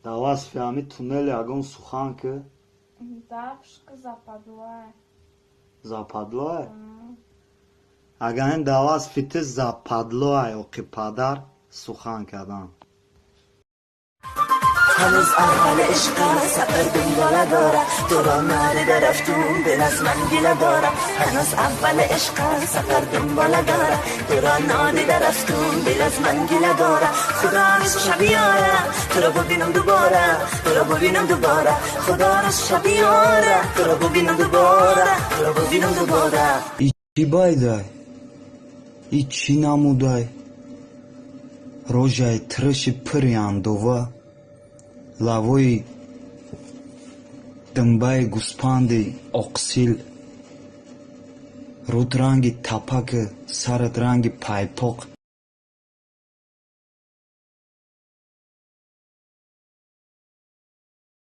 Dar was fehmi tunel ягон сухан ки? Дапшка западло. Zapadlo je? Agan dar was fite zapadlo je oqi padar suhan kadan. هنوز اول عشقم سفر دنباله داره تو را نرده رفتون دل از من گله داره هنوز اول عشقم سفر دنباله داره تو را نرده رفتون دل از من گله داره خدا روز شبیاره تو را ببینم دوباره تو را ببینم دوباره خدا روز شبیاره تو را ببینم دوباره تو را ببینم دوباره Ichi baydai, ichi namudai, rojai trši piriandova, lavoi dımbai guspandi oqsil, rud rangi tapaki, sarad rangi paypoq,